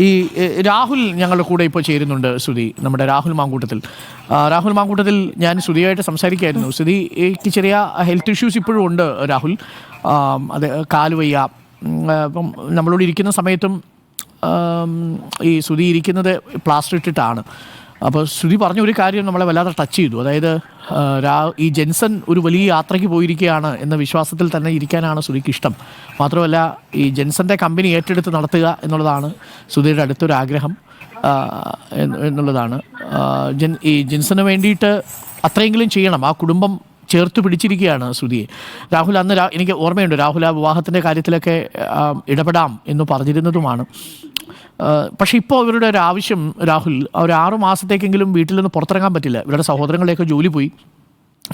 ഈ രാഹുൽ ഞങ്ങളുടെ കൂടെ ഇപ്പോൾ ചേരുന്നുണ്ട്. ശ്രുതി, നമ്മുടെ രാഹുൽ മാങ്കൂട്ടത്തിൽ ഞാൻ ശ്രുതിയായിട്ട് സംസാരിക്കുകയായിരുന്നു. ശ്രുതിക്ക് ചെറിയ ഹെൽത്ത് ഇഷ്യൂസ് ഇപ്പോഴും ഉണ്ട് രാഹുൽ. അത് കാലുവയ്യ. അപ്പം നമ്മളോട് ഇരിക്കുന്ന സമയത്തും ഈ ശ്രുതി ഇരിക്കുന്നത് പ്ലാസ്റ്റർ ഇട്ടിട്ടാണ്. അപ്പോൾ ശ്രുതി പറഞ്ഞ ഒരു കാര്യം നമ്മളെ വല്ലാതെ ടച്ച് ചെയ്തു. അതായത് ഈ ജെൻസൺ ഒരു വലിയ യാത്രയ്ക്ക് പോയിരിക്കുകയാണ് എന്ന വിശ്വാസത്തിൽ തന്നെ ഇരിക്കാനാണ് ശ്രുതിക്ക് ഇഷ്ടം. മാത്രമല്ല ഈ ജെൻസൻ്റെ കമ്പനി ഏറ്റെടുത്ത് നടത്തുക എന്നുള്ളതാണ് ശ്രുതിയുടെ അടുത്തൊരാഗ്രഹം എന്നുള്ളതാണ്. ഈ ജെൻസന് വേണ്ടിയിട്ട് അത്രയെങ്കിലും ചെയ്യണം. ആ കുടുംബം ചേർത്ത് പിടിച്ചിരിക്കുകയാണ് ശ്രുതിയെ. രാഹുൽ അന്ന് എനിക്ക് ഓർമ്മയുണ്ട്, രാഹുൽ ആ വിവാഹത്തിൻ്റെ കാര്യത്തിലൊക്കെ ഇടപെടാം എന്ന് പറഞ്ഞിരുന്നതുമാണ്. പക്ഷേ ഇപ്പോൾ ഇവരുടെ ഒരു ആവശ്യം രാഹുൽ, ഒരു 6 മാസത്തേക്കെങ്കിലും വീട്ടിൽ നിന്ന് പുറത്തിറങ്ങാൻ പറ്റില്ല. ഇവരുടെ സഹോദരങ്ങളിലേക്ക് ജോലി പോയി.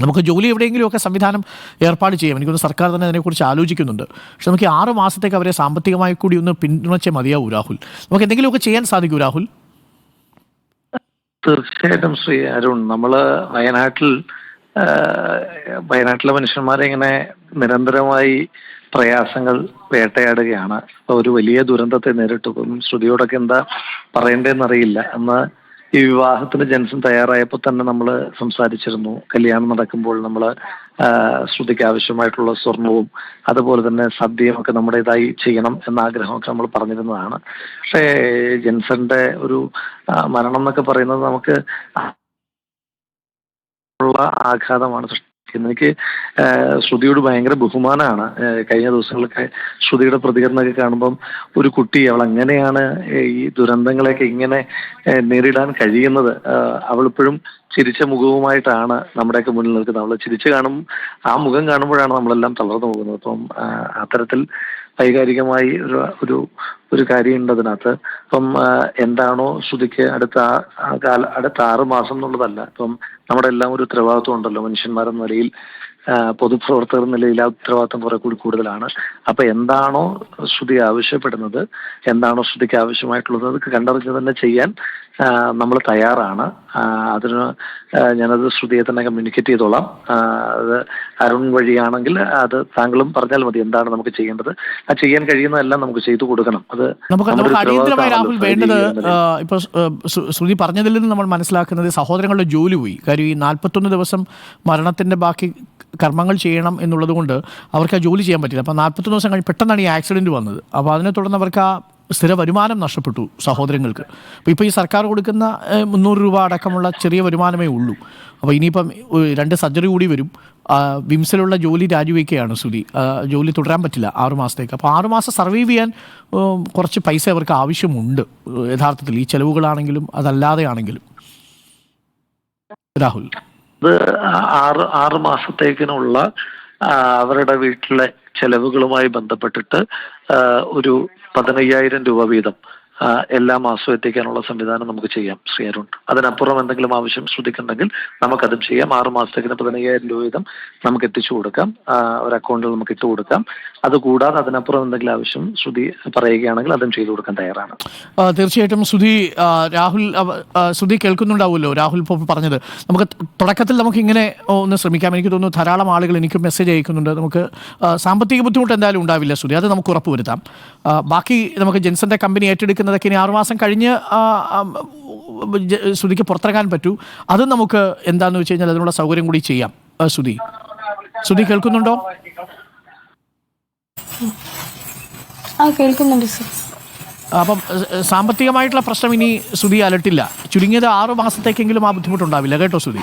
നമുക്ക് ജോലി എവിടെയെങ്കിലുമൊക്കെ സംവിധാനം ഏർപ്പാട് ചെയ്യാം. എനിക്കൊന്ന് സർക്കാർ തന്നെ അതിനെക്കുറിച്ച് ആലോചിക്കുന്നുണ്ട്. പക്ഷെ നമുക്ക് 6 മാസത്തേക്ക് അവരെ സാമ്പത്തികമായി കൂടി ഒന്ന് പിന്തുണച്ചേ മതിയാവൂ രാഹുൽ. നമുക്ക് എന്തെങ്കിലുമൊക്കെ ചെയ്യാൻ സാധിക്കൂ രാഹുൽ? തീർച്ചയായിട്ടും ശ്രീ അരുൺ, നമ്മള് വയനാട്ടിലെ മനുഷ്യന്മാരെ ഇങ്ങനെ നിരന്തരമായി പ്രയാസങ്ങൾ വേട്ടയാടുകയാണ്. അപ്പൊ ഒരു വലിയ ദുരന്തത്തെ നേരിട്ടു. ശ്രുതിയോടൊക്കെ എന്താ പറയണ്ടേന്നറിയില്ല. അന്ന് ഈ വിവാഹത്തിന് ജെൻസൺ തയ്യാറായപ്പോൾ തന്നെ നമ്മൾ സംസാരിച്ചിരുന്നു. കല്യാണം നടക്കുമ്പോൾ നമ്മൾ ശ്രുതിക്ക് ആവശ്യമായിട്ടുള്ള സ്വർണവും അതുപോലെ തന്നെ സദ്യയും ഒക്കെ നമ്മുടേതായി ചെയ്യണം എന്ന ആഗ്രഹമൊക്കെ നമ്മൾ പറഞ്ഞിരുന്നതാണ്. പക്ഷേ ജെൻസന്റെ ഒരു മരണം എന്നൊക്കെ പറയുന്നത് നമുക്ക് ആഘാതമാണ് സൃഷ്ടിക്കുന്നത്. എനിക്ക് ശ്രുതിയോട് ഭയങ്കര ബഹുമാനമാണ്. കഴിഞ്ഞ ദിവസങ്ങളൊക്കെ ശ്രുതിയുടെ പ്രതികരണമൊക്കെ കാണുമ്പം ഒരു കുട്ടി, അവൾ എങ്ങനെയാണ് ഈ ദുരന്തങ്ങളെയൊക്കെ ഇങ്ങനെ നേരിടാൻ കഴിയുന്നത്? അവളിപ്പോഴും ചിരിച്ച മുഖവുമായിട്ടാണ് നമ്മുടെയൊക്കെ മുന്നിൽ നിൽക്കുന്നത്. അവൾ ചിരിച്ച് ആ മുഖം കാണുമ്പോഴാണ് നമ്മളെല്ലാം തളർന്നു പോകുന്നത്. അപ്പം അത്തരത്തിൽ വൈകാരികമായി ഒരു കാര്യമുണ്ട് അതിനകത്ത്. അപ്പം എന്താണോ ശ്രുതിക്ക് അടുത്ത 6 മാസം എന്നുള്ളതല്ല. ഇപ്പം നമ്മുടെ എല്ലാം ഒരു ഉത്തരവാദിത്വം ഉണ്ടല്ലോ മനുഷ്യന്മാരെന്ന നിലയിൽ, പൊതുപ്രവർത്തകർ നിലയിൽ ആ ഉത്തരവാദിത്വം കുറെ കൂടി കൂടുതലാണ്. അപ്പൊ എന്താണോ ശ്രുതി ആവശ്യപ്പെടുന്നത്, എന്താണോ ശ്രുതിക്ക് ആവശ്യമായിട്ടുള്ളത്, അത് കണ്ടറിഞ്ഞ് തന്നെ ചെയ്യാൻ നമ്മൾ തയ്യാറാണ്. അതിന് ഞാനത് ശ്രുതിയെ തന്നെ കമ്മ്യൂണിക്കേറ്റ് ചെയ്തോളാം. അത് അരുൺ വഴിയാണെങ്കിൽ അത് താങ്കളും പറഞ്ഞാൽ മതി എന്താണ് നമുക്ക് ചെയ്യേണ്ടത്. ആ ചെയ്യാൻ കഴിയുന്നതെല്ലാം നമുക്ക് ചെയ്തു കൊടുക്കണം. അത് നമുക്ക് അടിയന്തരമായി രാഹുൽ വേണ്ടത്, ഇപ്പൊ ശ്രുതി പറഞ്ഞതിൽ നിന്ന് നമ്മൾ മനസ്സിലാക്കുന്നത് സഹോദരങ്ങളുടെ ജോലി പോയി. കാര്യം ഈ 41 ദിവസം മരണത്തിന്റെ ബാക്കി കർമ്മങ്ങൾ ചെയ്യണം എന്നുള്ളത് കൊണ്ട് അവർക്ക് ആ ജോലി ചെയ്യാൻ പറ്റില്ല. അപ്പോൾ 41 ദിവസം കഴിഞ്ഞ് പെട്ടെന്നാണ് ഈ ആക്സിഡൻറ്റ് വന്നത്. അപ്പോൾ അതിനെ തുടർന്ന് അവർക്ക് ആ സ്ഥിര വരുമാനം നഷ്ടപ്പെട്ടു സഹോദരങ്ങൾക്ക്. അപ്പോൾ ഈ സർക്കാർ കൊടുക്കുന്ന 300 രൂപ അടക്കമുള്ള ചെറിയ വരുമാനമേ ഉള്ളൂ. അപ്പോൾ ഇനിയിപ്പം 2 സർജറി കൂടി വരും. വിംസിലുള്ള ജോലി രാജിവെക്കുകയാണ് ശ്രുതി. ജോലി തുടരാൻ പറ്റില്ല 6 മാസത്തേക്ക്. അപ്പോൾ 6 മാസം സർവൈവ് ചെയ്യാൻ കുറച്ച് പൈസ അവർക്ക് ആവശ്യമുണ്ട് യഥാർത്ഥത്തിൽ, ഈ ചെലവുകളാണെങ്കിലും അതല്ലാതെ ആണെങ്കിലും. രാഹുൽ, അത് 6 മാസത്തേക്കിനുള്ള അവരുടെ വീട്ടിലെ ചെലവുകളുമായി ബന്ധപ്പെട്ടിട്ട് ഒരു 15,000 രൂപ വീതം എല്ലാ മാസവും എത്തിക്കാനുള്ള സംവിധാനം നമുക്ക് ചെയ്യാം ശ്രീ അരുൺ. അതിനപ്പുറം എന്തെങ്കിലും ആവശ്യം ശ്രുതിക്കുണ്ടെങ്കിൽ നമുക്കതും ചെയ്യാം. 6 മാസത്തേക്കിന് 15,000 രൂപ വീതം നമുക്ക് എത്തിച്ചു കൊടുക്കാം. ഒരു അക്കൗണ്ടിൽ നമുക്ക് ഇട്ട് കൊടുക്കാം. അതുകൂടാതെ അതിനപ്പുറം എന്തെങ്കിലും ആവശ്യം ശ്രുതി പറയുകയാണെങ്കിൽ അതും ചെയ്തു കൊടുക്കാൻ തയ്യാറാണ്. തീർച്ചയായിട്ടും ശ്രുതി കേൾക്കുന്നുണ്ടാവുമല്ലോ രാഹുൽ ഇപ്പോൾ പറഞ്ഞത്. നമുക്ക് തുടക്കത്തിൽ നമുക്കിങ്ങനെ ഒന്ന് ശ്രമിക്കാം. എനിക്ക് തോന്നുന്നു ധാരാളം ആളുകൾ എനിക്ക് മെസ്സേജ് അയക്കുന്നുണ്ട്. നമുക്ക് സാമ്പത്തിക ബുദ്ധിമുട്ട് എന്തായാലും ഉണ്ടാവില്ല ശ്രുതി, അത് നമുക്ക് ഉറപ്പുവരുത്താം. ബാക്കി നമുക്ക് ജെൻസന്റെ കമ്പനി ഏറ്റെടുക്കുന്നതൊക്കെ ഇനി 6 മാസം കഴിഞ്ഞ് ശ്രുതിക്ക് പുറത്തിറങ്ങാൻ പറ്റൂ. അത് നമുക്ക് എന്താണെന്ന് വെച്ച് കഴിഞ്ഞാൽ അതിനുള്ള സൗകര്യം കൂടി ചെയ്യാം. ശ്രുതി കേൾക്കുന്നുണ്ടോ? കേൾക്കുന്നുണ്ട്. അപ്പം സാമ്പത്തികമായിട്ടുള്ള പ്രശ്നം ഇനി ശ്രുതി അലട്ടില്ല. ചുരുങ്ങിയത് 6 മാസത്തേക്കെങ്കിലും ആ ബുദ്ധിമുട്ടുണ്ടാവില്ല കേട്ടോ ശ്രുതി.